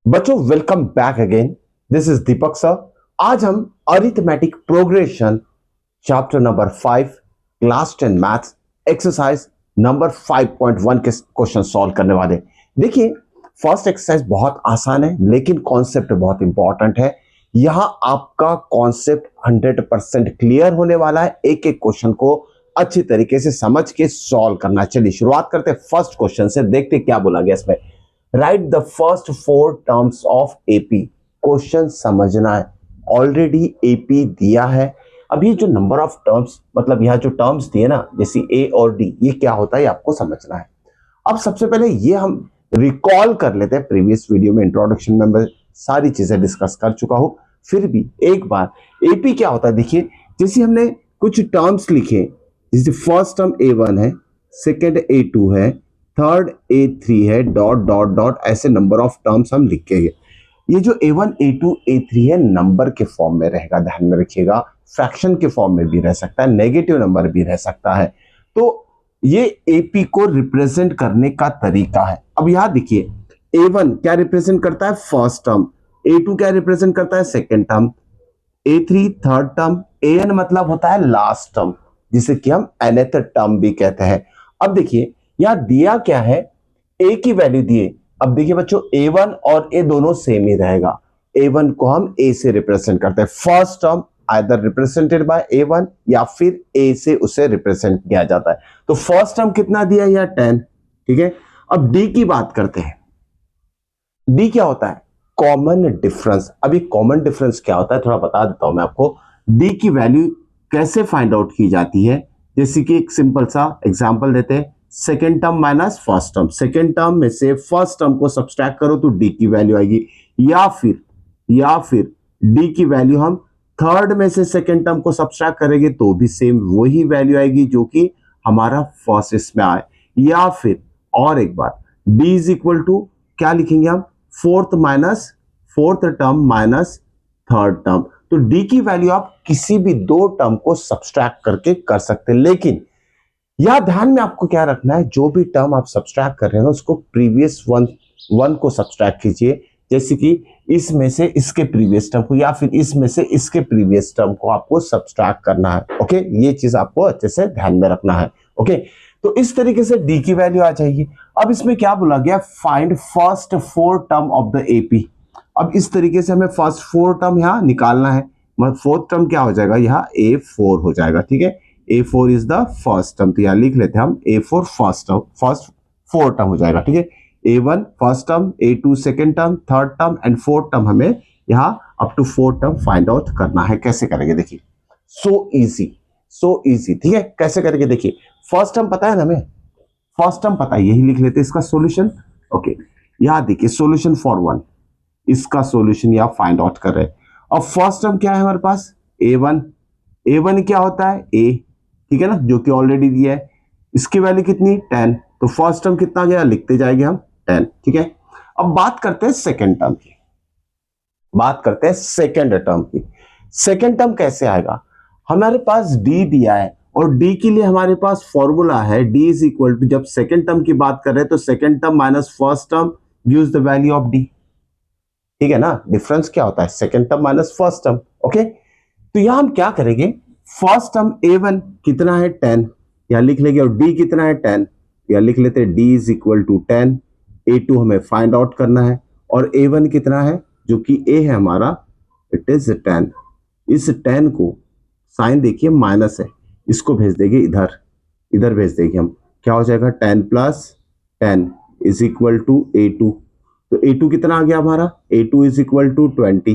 बच्चों welcome back again. This is Deepak sir. आज हम arithmetic progression chapter number 5 class 10 maths exercise number 5.1 के question solve करने वाले। देखिए, फर्स्ट एक्सरसाइज बहुत आसान है लेकिन कॉन्सेप्ट बहुत इंपॉर्टेंट है। यहां आपका कॉन्सेप्ट 100% क्लियर होने वाला है। एक एक क्वेश्चन को अच्छी तरीके से समझ के सॉल्व करना। चलिए शुरुआत करते हैं फर्स्ट क्वेश्चन से, देखते क्या बोला गया इसमें। Right the first 4 terms of AP. Question समझना है, ऑलरेडी एपी दिया है। अब ये जो नंबर ऑफ टर्म्स, मतलब यहाँ जो टर्म्स दिए ना, जैसे ए और डी, ये क्या होता है ये आपको समझना है। अब सबसे पहले ये हम रिकॉल कर लेते हैं। प्रीवियस वीडियो में इंट्रोडक्शन में मैं सारी चीजें डिस्कस कर चुका हूं, फिर भी एक बार एपी क्या होता है देखिए। जैसे हमने कुछ टर्म्स लिखे, जैसे फर्स्ट टर्म A1 है, सेकेंड A2 है, थर्ड A3 है, डॉट डॉट डॉट, ऐसे नंबर ऑफ टर्म्स हम लिखेंगे। ये जो A1 A2 A3 है नंबर के फॉर्म में रहेगा, ध्यान में रखिएगा। फ्रैक्शन के फॉर्म में भी रह सकता है, नेगेटिव नंबर भी रह सकता है। तो ये एपी को रिप्रेजेंट करने का तरीका है। अब यहां देखिए, A1 क्या रिप्रेजेंट करता है? First term. A2 क्या रिप्रेजेंट करता है? Second term. A3 third term. AN मतलब होता है लास्ट टर्म, जिसे कि हम nth टर्म भी कहते हैं। अब देखिए यहां दिया क्या है, A की वैल्यू दिए। अब देखिए बच्चों, A1 और A दोनों सेम ही रहेगा। A1 को हम A से रिप्रेजेंट करते हैं। First term either represented by A1 या फिर A से उसे रिप्रेजेंट किया जाता है। तो फर्स्ट टर्म कितना दिया? यह 10। ठीक है, अब D की बात करते हैं। D क्या होता है? Common difference. अभी कॉमन डिफरेंस क्या होता है थोड़ा बता देता हूं मैं आपको। D की वैल्यू कैसे फाइंड आउट की जाती है, जैसे कि एक सिंपल सा एग्जांपल देते हैं। Second term minus first term, second term में से फर्स्ट टर्म को सब्सट्रैक्ट करो तो D की वैल्यू आएगी। या फिर D की वैल्यू हम थर्ड में से सेकेंड टर्म को सब्सट्रैक्ट करेंगे तो भी सेम वही वैल्यू आएगी जो कि हमारा फर्स्ट इसमें आए। या फिर और एक बार, D इज इक्वल टू क्या लिखेंगे हम? Fourth term minus third term. तो डी की वैल्यू आप किसी भी दो टर्म को सब्सट्रैक्ट करके कर सकते हैं, लेकिन यह ध्यान में आपको क्या रखना है, जो भी टर्म आप सब्सट्रैक्ट कर रहे हैं ना उसको प्रीवियस वन को सब्सट्रैक्ट कीजिए। जैसे कि इसमें से इसके प्रीवियस टर्म को या फिर इसमें से इसके प्रीवियस टर्म को आपको सब्सट्रैक्ट करना है। ओके, ये चीज आपको अच्छे से ध्यान में रखना है। ओके, तो इस तरीके से डी की वैल्यू आ जाएगी। अब इसमें क्या बोला गया? Find first 4 term of the AP. अब इस तरीके से हमें फर्स्ट 4 टर्म यहां निकालना है। मतलब फोर्थ टर्म क्या हो जाएगा? यहाँ A4 हो जाएगा। ठीक है, A4 is the first term, तो यहाँ लिख लेते हैं हम A4 first term, first 4 term हो जाएगा। ठीक है, A1 first term, A2 second term, third term and fourth term हमें यहाँ up to 4 term find out करना है। कैसे करेंगे देखिए, सो इजी। ठीक है, कैसे करेंगे देखिए। फर्स्ट टर्म पता है ना हमें, फर्स्ट टर्म पता है, यही लिख लेते हैं इसका सॉल्यूशन। ओके, यहां देखिए सॉल्यूशन फॉर 1, इसका सॉल्यूशन यहां फाइंड आउट कर रहे हैं। अब फर्स्ट टर्म क्या है हमारे पास? A1 क्या होता है? A, ठीक है ना, जो कि ऑलरेडी दिया है। इसकी वैल्यू कितनी? 10। तो फर्स्ट टर्म कितना गया? लिखते जाएंगे हम 10। ठीक है, अब बात करते हैं सेकेंड टर्म की। सेकेंड टर्म कैसे आएगा? हमारे पास D दिया है और D के लिए हमारे पाज फॉर्मूला है, D इज इक्वल टू, जब सेकेंड टर्म की बात कर रहे हैं तो second term minus first term gives the value of D। ठीक है ना, डिफरेंस क्या होता है? Second term minus first term. Okay, तो यहां हम क्या करेंगे, फर्स्ट टर्म A1 कितना है? 10, यहां लिख लेंगे, और D कितना है? 10, यहां लिख लेते हैं D is equal to 10। A2 हमें फाइंड आउट करना है और A1 कितना है, जो कि A है हमारा, इट इज 10। इस 10 को साइन देखिए माइनस है, इसको भेज देंगे इधर भेज देंगे हम, क्या हो जाएगा? 10 plus 10 is equal to A2। तो A2 कितना आ गया हमारा? A2 is equal to 20।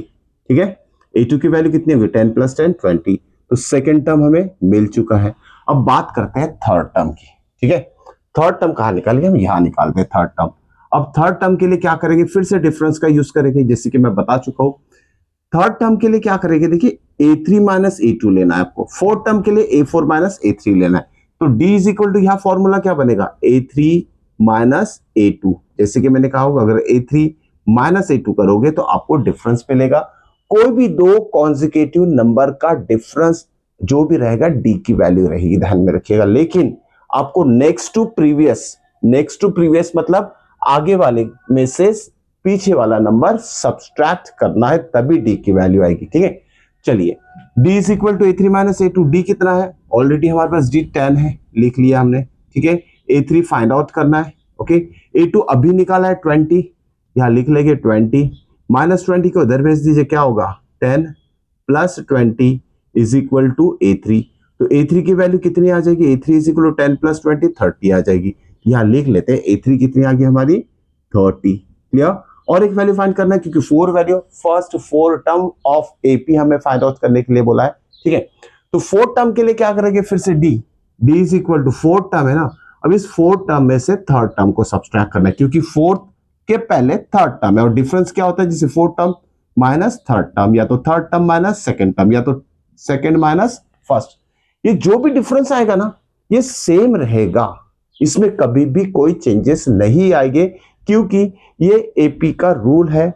ठीक है, A2 की वैल्यू कितनी होगी? 10 प्लस 10 20। तो सेकेंड टर्म हमें मिल चुका है। अब बात करते हैं थर्ड टर्म की। ठीक है, थर्ड टर्म कहां निकालेंगे? हम यहां निकालते हैं थर्ड टर्म। अब थर्ड टर्म के लिए क्या करेंगे? फिर से डिफरेंस का यूज करेंगे, जैसे कि मैं बता चुका हूं। थर्ड टर्म के लिए क्या करेंगे देखिए, A3 माइनस A2 लेना है आपको। फोर्थ टर्म के लिए A4 माइनस A3 लेना है। तो D इज इक्वल टू, यहां फॉर्मूला क्या बनेगा? A3 minus A2। जैसे कि मैंने कहा होगा, अगर A3 माइनस A2 करोगे तो आपको डिफरेंस मिलेगा। कोई भी दो कॉन्जिक्यूटिव नंबर का डिफरेंस जो भी रहेगा D की वैल्यू रहेगी, ध्यान में रखिएगा। लेकिन आपको नेक्स्ट टू प्रीवियस मतलब आगे वाले में से पीछे वाला नंबर सब्सट्रैक्ट करना है, तभी डी की वैल्यू आएगी। ठीक है, चलिए d is equal to A3 minus A2। D कितना है, ऑलरेडी हमारे पास d 10 है, लिख लिया हमने। ठीक है, A3 फाइंड आउट करना है। ओके, A2 अभी निकाला है 20, यहां लिख लेंगे 20 माइनस 20 को उधर भेज दीजिए, क्या होगा 10 plus 20 is equal to A3। तो A3 की वैल्यू कितनी आ जाएगी, A3 is equal to 10 plus 20 30 आ जाएगी। यहां लिख लेते हैं A3 कितनी आ गई हमारी 30। क्लियर, और एक वैल्यू फाइंड करना है क्योंकि 4 value first 4 term of AP हमें फाइंड आउट करने के लिए बोला है। ठीक है, तो 4 टर्म के लिए क्या करेंगे, फिर से D is equal to 4 term है ना, अब इस 4 टर्म में से थर्ड टर्म को सब्सट्रैक्ट करना है क्योंकि फोर्थ के पहले थर्ड टर्म है, और डिफरेंस क्या होता है, जैसे 4 टर्म माइनस थर्ड टर्म, या तो third term minus second term, या तो सेकेंड माइनस फर्स्ट। ये जो भी डिफरेंस आएगा ना ये सेम रहेगा, इसमें कभी भी कोई चेंजेस नहीं आएंगे क्योंकि ये एपी का रूल है।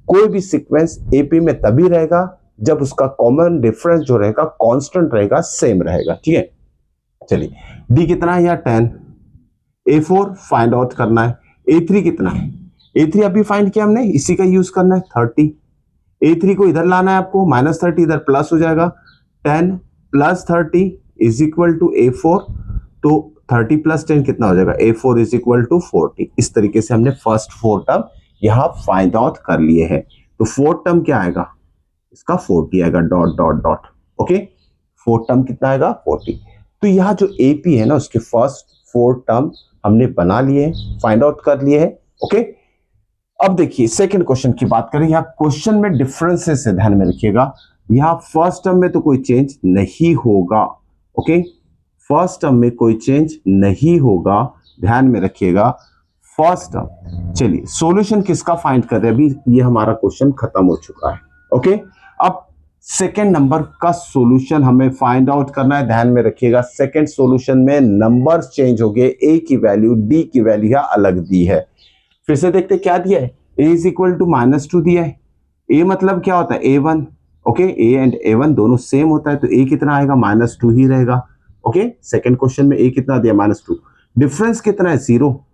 कोई भी सीक्वेंस एपी में तभी रहेगा जब उसका कॉमन डिफरेंस जो रहेगा कांस्टेंट रहेगा, सेम रहेगा। ठीक है, चलिए डी कितना है, यहाँ 10, A4 फाइंड आउट करना है, A3 कितना है, A3 अभी फाइंड किया हमने, इसी का यूज करना है 30। A3 को इधर लाना है आपको, माइनस 30 इधर प्लस हो जाएगा, 10 plus 30 is equal to A4। तो 30 प्लस 10 कितना हो जाएगा, A4 इज इक्वल टू 40। इस तरीके से हमने फर्स्ट 4 टर्म यहां फाइंड आउट कर लिए हैं। तो 4 टर्म क्या आएगा, इसका 40 आएगा, dot dot dot. Okay, 4 term कितना आएगा 40। तो यहाँ जो एपी है ना उसके फर्स्ट 4 टर्म हमने बना लिए, फाइंड आउट कर लिए हैं। ओके, अब देखिए सेकंड क्वेश्चन की बात करें, यहाँ क्वेश्चन में डिफरेंसेस है, ध्यान में रखिएगा। यहाँ फर्स्ट टर्म में तो कोई चेंज नहीं होगा। ओके, फर्स्ट टर्म में कोई चेंज नहीं होगा, ध्यान में रखिएगा फर्स्ट टर्म। चलिए सॉल्यूशन किसका फाइंड कर रहे हैं, अभी ये हमारा क्वेश्चन खत्म हो चुका है। ओके, अब सेकेंड नंबर का सॉल्यूशन हमें फाइंड आउट करना है, ध्यान में रखिएगा। सेकेंड सॉल्यूशन में नंबर्स चेंज हो गए, ए की वैल्यू डी की वैल्यू अलग दी है। फिर से देखते क्या दिया है, a इज इक्वल टू -2 दिया है। a मतलब क्या होता है A1। Okay, a and A1 दोनों सेम होता है, तो a कितना आएगा -2 ही रहेगा। ओके, सेकंड क्वेश्चन में a कितना दिया -2, डिफरेंस कितना है 0,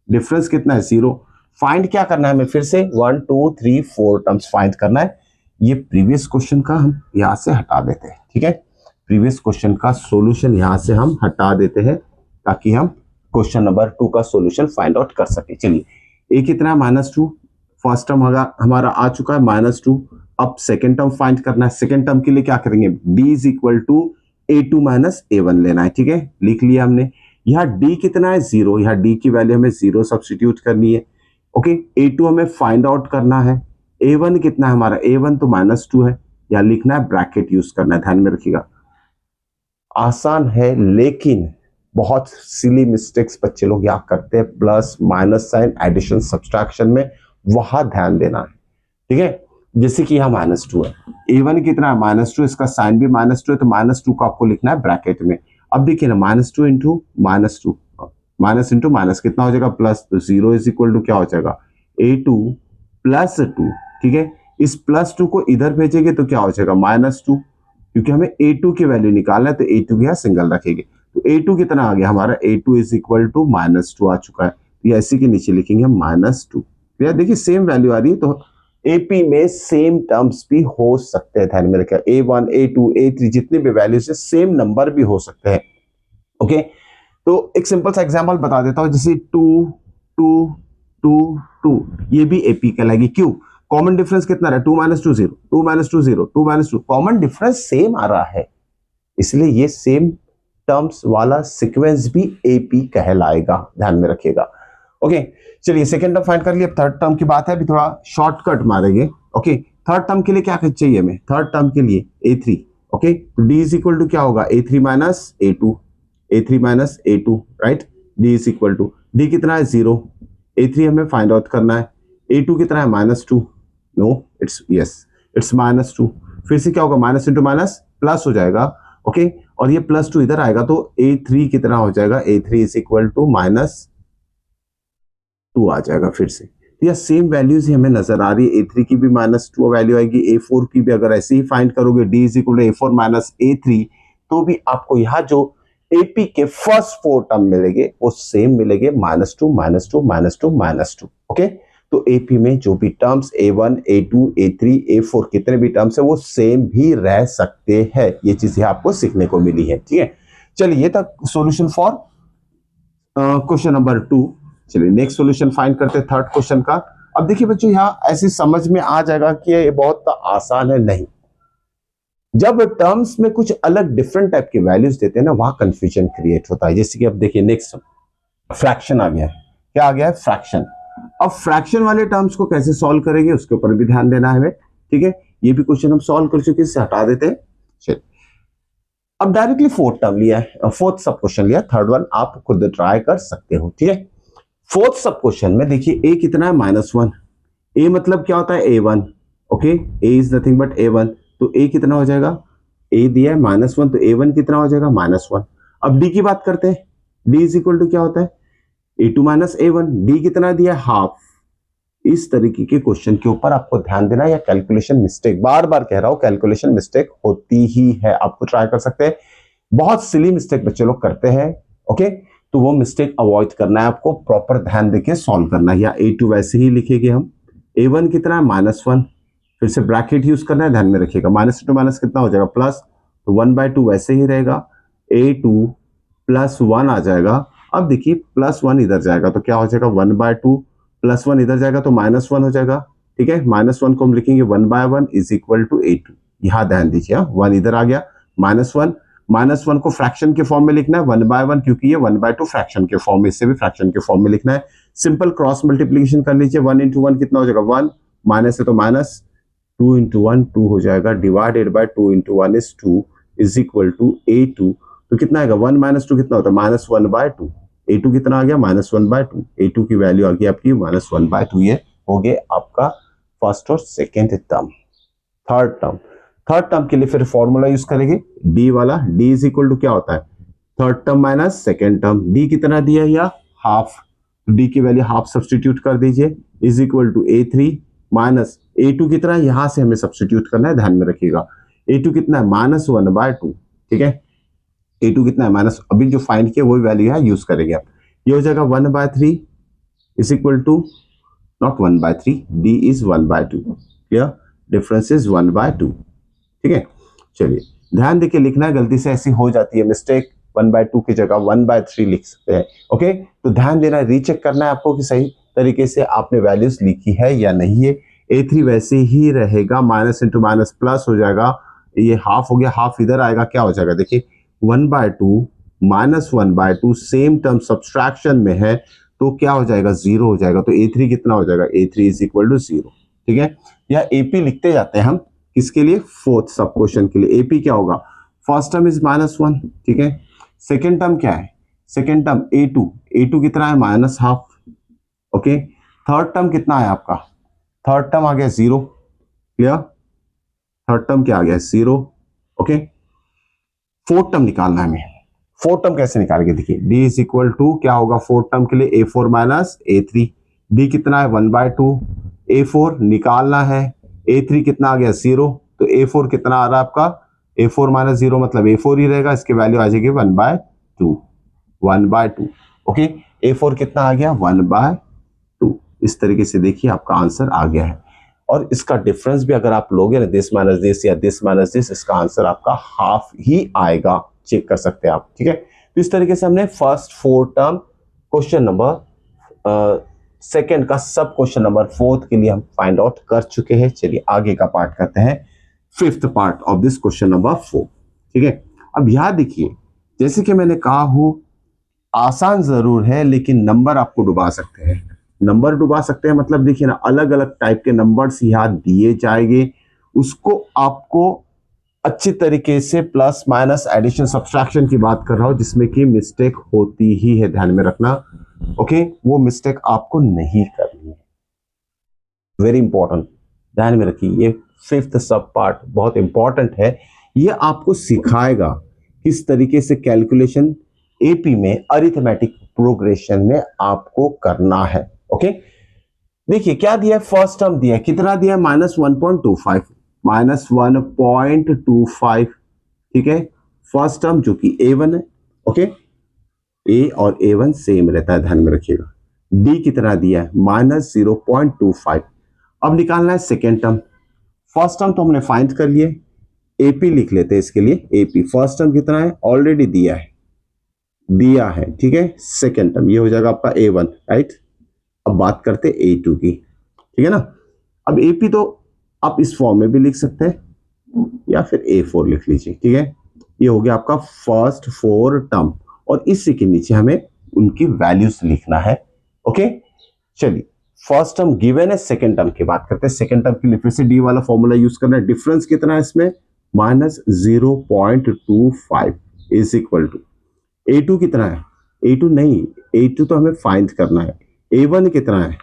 डिफरेंस कितना है 0। फाइंड क्या करना है हमें, फिर से 1 2 3 4 टर्म्स फाइंड करना है। ये प्रीवियस क्वेश्चन का हम यहां से हटा देते हैं। ठीक है, प्रीवियस क्वेश्चन का सॉल्यूशन यहां से हम हटा देते हैं ताकि हम क्वेश्चन नंबर 2 का सॉल्यूशन फाइंड आउट कर सके। चलिए a कितना है -2, फर्स्ट टर्म हमारा आ चुका है -2। अब सेकेंड टर्म फाइंड करना है, सेकेंड टर्म के लिए क्या करेंगे, d is equal to A2 minus A1 लेना है। ठीक है, लिख लिया हमने। यहाँ d कितना है 0, यहाँ d की वैल्यू हमें 0 सब्स्टिट्यूट करनी है। ओके, A2 हमें फाइंड आउट करना है, A1 कितना है हमारा, A1 तो -2 है, यहाँ लिखना है, ब्रैकेट यूज करना है, ध्यान में रखिएगा। आसान है लेकिन बहुत सिली मिस्टेक्स बच्चे लोग यहाँ करते हैं, plus minus sign addition subtraction में, वहां ध्यान देना है। ठीक है, जैसे कि यहाँ -2 है, A1 कितना है -2, इसका साइन भी -2 है, तो -2 को आपको लिखना है ब्रैकेट में। अब देखिए ना, -2 इंटू -2, माइनस इंटू माइनस कितना हो जाएगा प्लस, तो 0 इज इक्वल टू क्या हो जाएगा A2 प्लस 2। ठीक है, इस +2 को इधर भेजेंगे तो क्या हो जाएगा -2, क्योंकि हमें A2 की वैल्यू निकालना है, तो A2 की यहाँ सिंगल रखेंगे। तो A2 कितना आ गया हमारा, A2 इज इक्वल टू -2 आ चुका है, तो ये इसी के नीचे लिखेंगे -2। तो देखिए सेम वैल्यू आ रही है, तो एपी में सेम टर्म्स भी हो सकते हैं, ध्यान में रखिए। A1 A2 A3 जितने भी वैल्यूज है सेम नंबर भी हो सकते हैं। ओके, तो एक सिंपल सा एग्जांपल बता देता हूं, जैसे 2 2 2 2, ये भी एपी कहलाएगी। क्यों, कॉमन डिफरेंस कितना रहा, 2 -2 0, 2 -2 0, 2 -2, कॉमन डिफरेंस सेम आ रहा है, इसलिए ये सेम टर्म्स वाला सीक्वेंस भी एपी कहलाएगा, ध्यान में रखिएगा। ओके, चलिए सेकेंड टर्म फाइंड कर लिया। थर्ड टर्म की बात है, अभी थोड़ा शॉर्टकट मारेंगे। ओके, थर्ड टर्म के लिए क्या चाहिए हमें, थर्ड टर्म के लिए A3। Okay, d is equal to क्या होगा, A3 minus A2, A3 minus A2, right. d is equal to, d कितना है 0, A3 हमें फाइंड आउट करना है, A2 कितना है -2, नो इट्स यस इट्स -2। फिर से क्या होगा, माइनस इंटू माइनस प्लस हो जाएगा। ओके, और ये +2 इधर आएगा, तो A3 कितना हो जाएगा, A3 इज इक्वल टू -2 आ जाएगा। फिर से यह सेम वैल्यूज ही हमें नजर आ रही है, A3 की भी -2 वैल्यू आएगी, A4 की भी अगर ऐसे ही फाइंड करोगे, d is equal to A4 minus A3, तो भी आपको यहाँ जो AP के फर्स्ट 4 टर्म मिलेंगे वो सेम मिलेंगे, -2 -2 -2 -2। ओके, तो एपी में जो भी terms A1, A2, A3, A4 कितने भी टर्म्स है वो सेम भी रह सकते हैं। ये चीजें आपको सीखने को मिली है। ठीक है, चलिए ये था सॉल्यूशन फॉर क्वेश्चन नंबर 2। चलिए नेक्स्ट सॉल्यूशन फाइंड करते हैं थर्ड क्वेश्चन का। अब देखिए बच्चों, यहाँ ऐसी समझ में आ जाएगा कि ये बहुत आसान है। नहीं, जब टर्म्स में कुछ अलग डिफरेंट टाइप की वैल्यूज देते हैं ना, वहां कंफ्यूजन क्रिएट होता है। जैसे कि अब देखिए नेक्स्ट फ्रैक्शन आ गया है। क्या आ गया है? फ्रैक्शन। अब फ्रैक्शन वाले टर्म्स को कैसे सॉल्व करेंगे उसके ऊपर भी ध्यान देना है हमें। ठीक है, ये भी क्वेश्चन हम सॉल्व कर चुके हैं, इससे हटा देते हैं। चलिए अब डायरेक्टली फोर्थ टर्म लिया है, फोर्थ सब क्वेश्चन लिया, थर्ड वन आप खुद ट्राई कर सकते हो। ठीक है, फोर्थ सब क्वेश्चन में देखिए ए कितना है? -1। ए मतलब क्या होता है? A1। Okay, A is nothing but A1। तो ए कितना हो जाएगा? ए दिया है -1, तो A1 कितना हो जाएगा? -1। अब डी की बात करते हैं। डी इज इक्वल टू क्या होता है? A2 - A1। डी कितना दिया है? हाफ। इस तरीके के क्वेश्चन के ऊपर आपको ध्यान देना, या कैलकुलेशन मिस्टेक, बार बार कह रहा हूं, कैलकुलेशन मिस्टेक होती ही है, आपको ट्राई कर सकते हैं। बहुत सिली मिस्टेक बच्चे लोग करते हैं। ओके, तो वो मिस्टेक अवॉइड करना है आपको, प्रॉपर ध्यान देके सॉल्व करना है। या A2 वैसे ही लिखेंगे हम। A1 कितना है? -1। फिर से ब्रैकेट यूज करना है, ध्यान में रखिएगा। माइनस टू माइनस कितना हो जाएगा? प्लस। तो 1/2 वैसे ही रहेगा। A2 +1 आ जाएगा। अब देखिए +1 इधर जाएगा तो क्या हो जाएगा? 1/2 +1 इधर जाएगा तो -1 हो जाएगा। ठीक है, -1 को हम लिखेंगे 1/1 इज इक्वल टू A2। यहां ध्यान दीजिए, 1 इधर आ गया। -1 -1 को फ्रैक्शन के फॉर्म में लिखना है 1/1, क्योंकि ये 1/2 फ्रैक्शन के फॉर्म में, इससे भी फ्रैक्शन के फॉर्म में लिखना है। सिंपल क्रॉस मल्टीप्लीकेशन कर लीजिए। 1 × 1 कितना हो जाएगा? 1। माइनस है तो माइनस। 2 × 1 2 हो जाएगा, divided by 2 × 1 is 2 is equal to A2। तो कितना आएगा? 1 - 2 कितना होता है? -1/2। A2 कितना आ गया? -1/2। A2 की वैल्यू आ गई आपकी -1/2। ये हो गया आपका फर्स्ट और सेकेंड टर्म। थर्ड टर्म के लिए फिर फॉर्मूला यूज करेंगे डी वाला। डी इज इक्वल टू क्या होता है? Third term minus second term. D कितना दिया है? या हाफ। डी की वैल्यू हाफ सब्सटीट्यूट कर दीजिए, is equal to A3 minus A2 कितना है? यहां से हमें सब्सटीट्यूट करना है, ध्यान में रखिएगा। A2 कितना है? -1/2। ठीक है, A2 कितना है? माइनस, अभी जो फाइंड किया वही वैल्यू है, यूज करेंगे आप। ये हो जाएगा 1/3 is equal to, not 1/3, D is 1/2। Clear, difference is 1/2। ठीक है, चलिए ध्यान देके लिखना है, गलती से ऐसी हो जाती है मिस्टेक, 1/2 की जगह 1/3 लिख सकते हैं। ओके, तो ध्यान देना है, रीचेक करना है आपको कि सही तरीके से आपने वैल्यूज लिखी है या नहीं है। A3 वैसे ही रहेगा, माइनस इंटू माइनस प्लस हो जाएगा। ये हाफ हो गया, हाफ इधर आएगा, क्या हो जाएगा? देखिए 1/2 -1/2 सेम टर्म सब्सट्रैक्शन में है, तो क्या हो जाएगा? 0 हो जाएगा। तो A3 कितना हो जाएगा? A3 is equal to 0। ठीक है, या AP लिखते जाते हैं हम किसके लिए? फोर्थ सब क्वेश्चन के लिए। AP क्या होगा? First term is -1। ठीक है, सेकेंड टर्म क्या है? सेकेंड टर्म A2 कितना है? -1/2। ओके, थर्ड टर्म कितना है आपका? थर्ड टर्म आ गया 0। क्लियर, थर्ड टर्म क्या आ गया? 0। ओके, फोर्थ टर्म निकालना है हमें। फोर्थ टर्म कैसे निकालेंगे? देखिए D इज इक्वल टू क्या होगा फोर्थ टर्म के लिए? A4 minus A3। D कितना है? 1/2। A4 निकालना है। A3 कितना आ गया? 0। तो A4 कितना आ रहा है आपका? A4 माइनस 0 मतलब A4 ही रहेगा, इसकी वैल्यू आ जाएगी 1/2। ओके, A4 कितना आ गया? 1/2। इस तरीके से देखिए आपका आंसर आ गया है। और इसका डिफरेंस भी अगर आप लोगे ना, दिस माइनस दिस या दिस माइनस दिस, इसका आंसर आपका हाफ ही आएगा, चेक कर सकते हैं आप। ठीक है, तो इस तरीके से हमने first 4 term question number second का सब क्वेश्चन नंबर 4 के लिए हम फाइंड आउट कर चुके हैं। चलिए आगे का पार्ट करते हैं, fifth part of this question number 4। ठीक है, अब यहां देखिए, जैसे कि मैंने कहा हूं, आसान जरूर है लेकिन नंबर आपको डुबा सकते हैं। नंबर डुबा सकते हैं मतलब देखिए ना, अलग अलग टाइप के नंबर्स यहां दिए जाएंगे, उसको आपको अच्छी तरीके से प्लस माइनस एडिशन सब्सट्रैक्शन की बात कर रहा हूं, जिसमें कि मिस्टेक होती ही है, ध्यान में रखना। ओके, वो मिस्टेक आपको नहीं करनी है, वेरी इंपॉर्टेंट, ध्यान में रखिए। ये फिफ्थ सब पार्ट बहुत इंपॉर्टेंट है, ये आपको सिखाएगा किस तरीके से कैलकुलेशन एपी में अरिथमेटिक प्रोग्रेशन में आपको करना है। ओके, देखिए क्या दिया है? फर्स्ट टर्म दिया है, कितना दिया है? -1.25, -1.25। ठीक है, फर्स्ट टर्म जो कि A1 है। ओके, A और A1 सेम रहता है, ध्यान में रखिएगा। डी कितना दिया है -0.25। अब निकालना है सेकेंड टर्म। फर्स्ट टर्म तो हमने फाइंड कर लिए, एपी लिख लेते हैं इसके लिए। एपी फर्स्ट टर्म कितना है, ऑलरेडी दिया है, ठीक है। सेकेंड टर्म ये हो जाएगा आपका A1, राइट। अब बात करते हैं A2 की, ठीक है ना। अब एपी तो आप इस फॉर्म में भी लिख सकते हैं या फिर A4 लिख लीजिए, ठीक है। ये हो गया आपका फर्स्ट 4 टर्म, और इसी के नीचे हमें उनकी वैल्यूज लिखना है। ओके, चलिए फर्स्ट टर्म गिवन है, सेकेंड टर्म की बात करते हैं। सेकेंड टर्म के लिए फिर से डी वाला फॉर्मूला यूज करना है। डिफरेंस कितना है इसमें, -0.25 इज इक्वल टू A2 कितना है, A2 नहीं, A2 तो हमें फाइंड करना है। A1 कितना है,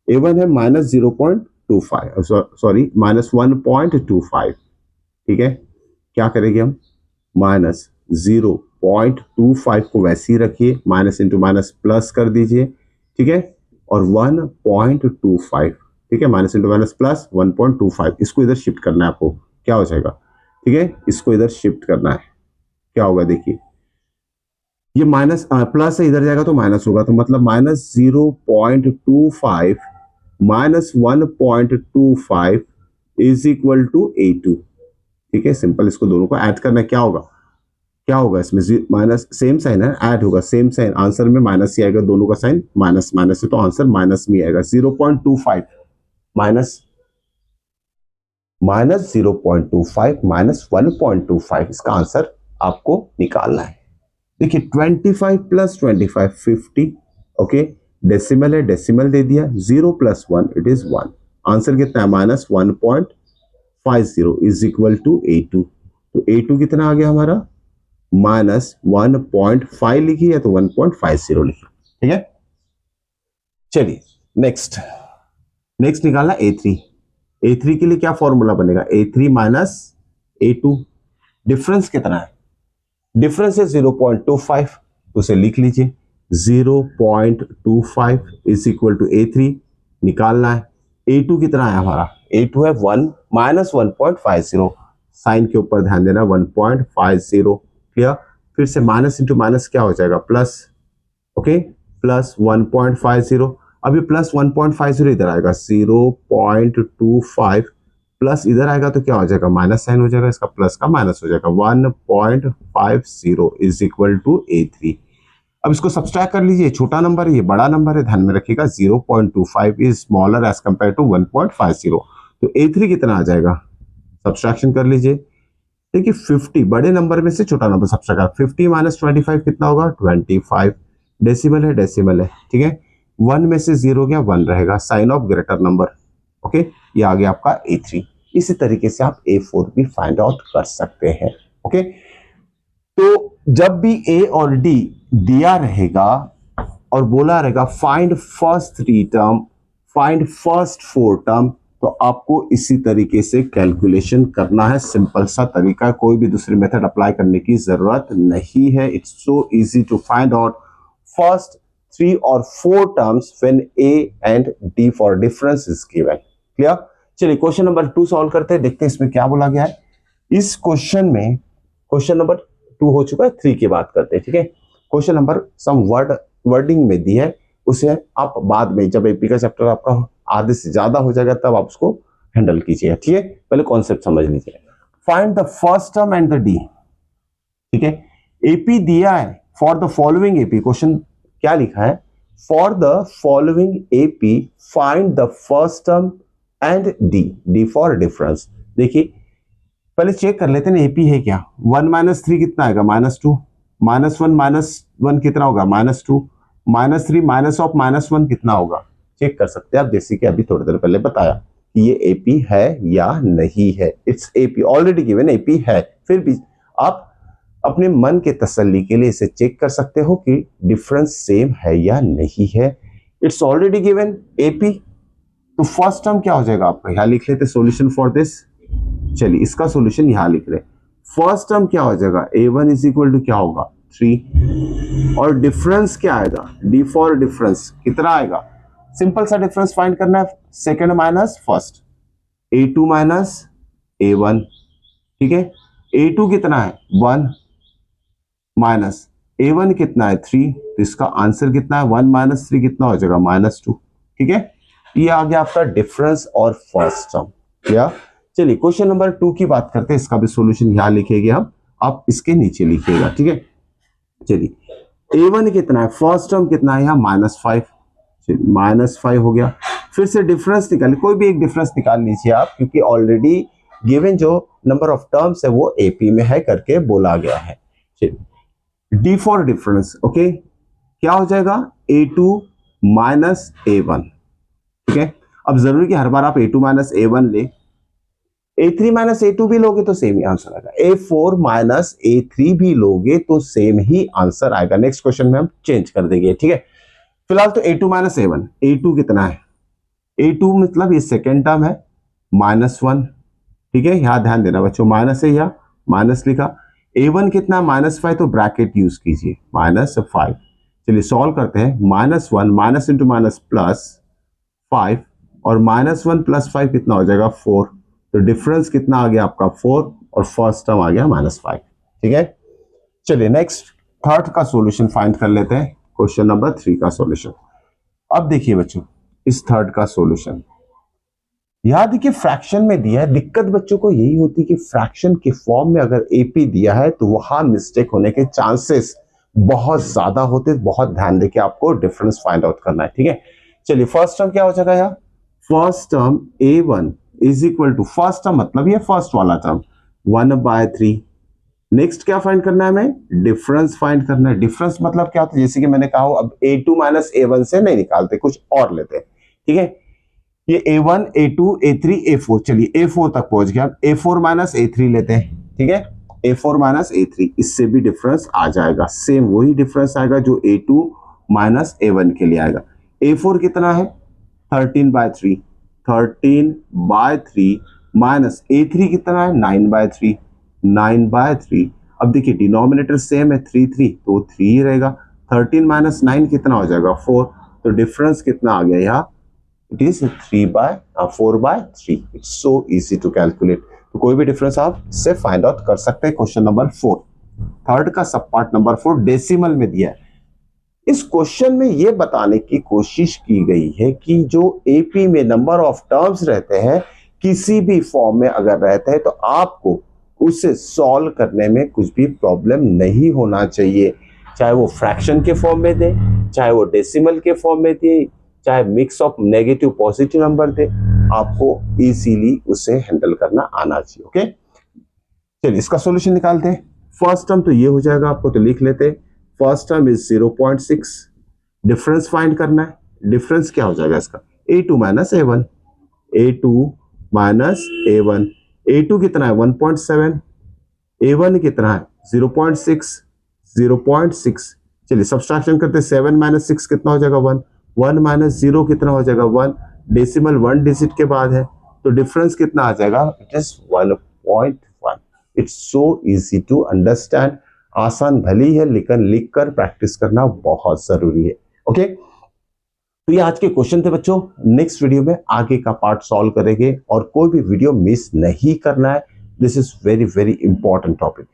A1 है -0.25, सॉरी -1.25, ठीक है। क्या करेंगे हम, -0.25 को वैसे ही रखिए, माइनस इंटू माइनस प्लस कर दीजिए, ठीक है। और 1.25, ठीक है, माइनस इंटू माइनस प्लस 1.25, इसको इधर शिफ्ट करना है आपको, क्या हो जाएगा, ठीक है। इसको इधर शिफ्ट करना है, क्या होगा देखिए, ये माइनस प्लस है, इधर जाएगा तो माइनस होगा, तो मतलब -0.25 -1.25 इज इक्वल टू A2, ठीक है। सिंपल, इसको दोनों को ऐड करना है, क्या होगा, क्या होगा इसमें, माइनस सेम साइन है, ऐड होगा, सेम साइन, आंसर में माइनस ही आएगा, दोनों का साइन माइनस माइनस है, तो आंसर माइनस में आएगा। 0.25 माइनस 0.25 -1.25, इसका आंसर आपको निकालना है। देखिए 25 प्लस 25 50, ओके। डेसिमल है, डेसिमल दे दिया, 0 प्लस 1 इट इज 1। आंसर कितना है, -1.50 इज इक्वल टू A2। तो A2 कितना आ गया हमारा, -1.5 लिखिए या तो 1.50 लिखिए, ठीक है। चलिए नेक्स्ट निकालना A3। A3 के लिए क्या फॉर्मूला बनेगा, A3 माइनस A2। डिफरेंस कितना है, डिफरेंस है 0.25, तो उसे लिख लीजिए, 0.25 इज इक्वल टू A3। निकालना है, A2 कितना है हमारा, A2 है 1 -1.50, साइन के ऊपर ध्यान देना, 1.50, क्लियर। फिर से माइनस इंटू माइनस क्या हो जाएगा, प्लस, ओके, प्लस 1.50। अभी प्लस 1.50 इधर आएगा, 0.25 प्लस इधर आएगा तो क्या हो जाएगा, माइनस साइन हो जाएगा, इसका प्लस का माइनस हो जाएगा, 1.50 इज इक्वल टू A3। अब इसको सब्सट्रैक्ट कर लीजिए, छोटा नंबर है, ये बड़ा नंबर है, ध्यान में रखिएगा, 0.25 is smaller as compare to 1.50, तो A3 कितना आ जाएगा, सब्सट्रैक्शन कर लीजिए। देखिए 50 बड़े नंबर में से छोटा नंबर सब्सट्रैक्ट, 50 माइनस 25 कितना होगा, 25। डेसिमल है, डेसिमल है, ठीक है। 1 में से 0 गया, 1 रहेगा, sign of greater number, okay. ये आ गया आपका A3। इसी तरीके से आप A4 भी फाइंड आउट कर सकते हैं, ओके। तो जब भी A और D दिया रहेगा और बोला रहेगा find first 3 term, find first 4 term, तो आपको इसी तरीके से कैलकुलेशन करना है। सिंपल सा तरीका, कोई भी दूसरी मेथड अप्लाई करने की जरूरत नहीं है। It's so easy to find out first 3 और 4 terms when A and D for difference is given, clear. चलिए क्वेश्चन नंबर 2 सॉल्व करते हैं, देखते हैं इसमें क्या बोला गया है। इस क्वेश्चन में, क्वेश्चन नंबर 2 हो चुका है, 3 की बात करते हैं, ठीक है। क्वेश्चन नंबर सम वर्डिंग में दी है, उसे आप बाद में जब एपी का चैप्टर आपका आधे से ज्यादा हो जाएगा तब आप उसको हैंडल कीजिए, ठीक है। पहले कॉन्सेप्ट समझ लीजिए। Find the first term and the D, ठीक है। एपी दिया है, for the following AP, question क्या लिखा है, for the following AP find the first term and D, D for difference. देखिए पहले चेक कर लेते हैं एपी है क्या, 1 माइनस 3 कितना आएगा, -2, -1 कितना होगा, -2, -3 माइनस ऑफ -1 कितना होगा, चेक कर सकते हैं आप, जैसे कि अभी थोड़ी देर पहले बताया कि ये एपी है या नहीं है। It's AP, already given AP है, फिर भी आप अपने मन के तसल्ली के लिए इसे चेक कर सकते हो कि डिफरेंस सेम है या नहीं है। इट्स ऑलरेडी गिवन एपी, तो फर्स्ट टर्म क्या हो जाएगा आपका, यहां लिख लेते सॉल्यूशन फॉर दिस। चलिए इसका सॉल्यूशन यहां लिख रहे, फर्स्ट टर्म क्या हो जाएगा, A1 इज इक्वल टू क्या होगा, 3, और डिफरेंस क्या आएगा, D फॉर डिफरेंस कितना आएगा, सिंपल सा डिफरेंस फाइंड करना है, second minus first, A2 minus A1, ठीक है। A2 कितना है, 1 माइनस a1 कितना है 3, तो इसका आंसर कितना है 1 माइनस 3 कितना हो जाएगा -2। ठीक है, ये आ गया आपका डिफरेंस और फर्स्ट टर्म। या चलिए क्वेश्चन नंबर 2 की बात करते हैं, इसका भी सॉल्यूशन यहां लिखेंगे हम, आप इसके नीचे लिखिएगा। ठीक है, चलिए a1 कितना है, फर्स्ट टर्म कितना है यहाँ -5, -5 हो गया। फिर से डिफरेंस निकालिए, कोई भी एक डिफरेंस निकाल लीजिए आप, क्योंकि ऑलरेडी गिवन जो नंबर ऑफ टर्म्स है वो एपी में है करके बोला गया है। डी फॉर डिफरेंस, ओके, क्या हो जाएगा a2 माइनस a1। ठीक है, अब जरूरी कि हर बार आप a2 माइनस a1 ले, a3 माइनस a2 भी लोगे तो सेम ही आंसर आएगा, a4 माइनस a3 भी लोगे तो सेम ही आंसर आएगा। नेक्स्ट क्वेश्चन में हम चेंज कर देंगे। ठीक है, फिलहाल तो a2 माइनस a1, a2 कितना है, a2 मतलब ये सेकेंड टर्म है -1। ठीक है, यहां ध्यान देना बच्चों, माइनस है या माइनस लिखा। a1 कितना है -5, तो ब्रैकेट यूज कीजिए -5। चलिए सॉल्व करते हैं, -1 माइनस इंटू माइनस प्लस 5, और -1 प्लस 5 कितना हो जाएगा 4, तो डिफरेंस कितना आ गया आपका 4, और फर्स्ट टर्म आ गया -5। ठीक है, चलिए नेक्स्ट थर्ड का सॉल्यूशन फाइंड कर लेते हैं, क्वेश्चन नंबर 3 का सॉल्यूशन। अब देखिए बच्चों, इस थर्ड का सॉल्यूशन यहां देखिए फ्रैक्शन में दिया है। दिक्कत बच्चों को यही होती है कि फ्रैक्शन के फॉर्म में अगर एपी दिया है तो वहां मिस्टेक होने के चांसेस बहुत ज्यादा होते हैं। बहुत ध्यान देके आपको डिफरेंस फाइंड आउट करना है। ठीक है, चलिए फर्स्ट टर्म क्या हो जाएगा यहाँ, first term a1 is equal to, first term मतलब ये फर्स्ट वाला टर्म 1/3। नेक्स्ट क्या फाइंड करना है हमें, डिफरेंस फाइंड करना है। डिफरेंस मतलब क्या होता है, जैसे कि मैंने कहा अब a2 माइनस a1 से नहीं निकालते, कुछ और लेते हैं। ठीक है, ये a1 a2 a3 a4, चलिए a4 तक पहुंच गया। a4 माइनस a3 लेते हैं। ठीक है, a4 माइनस a3, इससे भी डिफरेंस आ जाएगा, सेम वही डिफरेंस आएगा जो a2 माइनस a1 के लिए आएगा। a4 कितना है 13/3, 13/3 माइनस a3 कितना है 9/3, 9/3। अब देखिए डिनोमिनेटर सेम है 3 3, तो 3 ही रहेगा। 13 माइनस 9 कितना हो जाएगा 4, तो डिफरेंस कितना आ गया यहाँ, it is 4/3। It's so easy to calculate. तो कोई भी डिफरेंस आप से फाइंड आउट कर सकते हैं। क्वेश्चन नंबर 4, थर्ड का सब पार्ट नंबर 4 डेसिमल में दिया है। इस क्वेश्चन में यह बताने की कोशिश की गई है कि जो एपी में नंबर ऑफ टर्म्स रहते हैं, किसी भी फॉर्म में अगर रहते हैं तो आपको उसे सॉल्व करने में कुछ भी प्रॉब्लम नहीं होना चाहिए, चाहे वो फ्रैक्शन के फॉर्म में दे, चाहे वो डेसिमल के फॉर्म में दे, चाहे mix of negative positive number दे, आपको इजीली उसे हैंडल करना आना चाहिए। ओके, चलिए इसका सॉल्यूशन निकालते हैं। फर्स्ट टर्म तो ये हो जाएगा, आपको तो लिख लेते हैं। First term is 0.6, difference find करना है। डिफरेंस क्या हो जाएगा इसका, a2 minus a1, a2 minus a1। a2 कितना है 1.7, a1 कितना है 0.6, 0.6। चलिए सब्सट्रैक्शन करते हैं, 7 माइनस 6 कितना हो जाएगा 1, 1 माइनस 0 कितना हो जाएगा 1, डेसिमल 1 डिजिट के बाद है, तो डिफरेंस कितना आ जाएगा, it is 1.1। It's so easy to understand, आसान भली है लेकिन लिखकर प्रैक्टिस करना बहुत जरूरी है। ओके, तो ये आज के क्वेश्चन थे बच्चों। नेक्स्ट वीडियो में आगे का पार्ट सॉल्व करेंगे, और कोई भी वीडियो मिस नहीं करना है। This is very very important topic.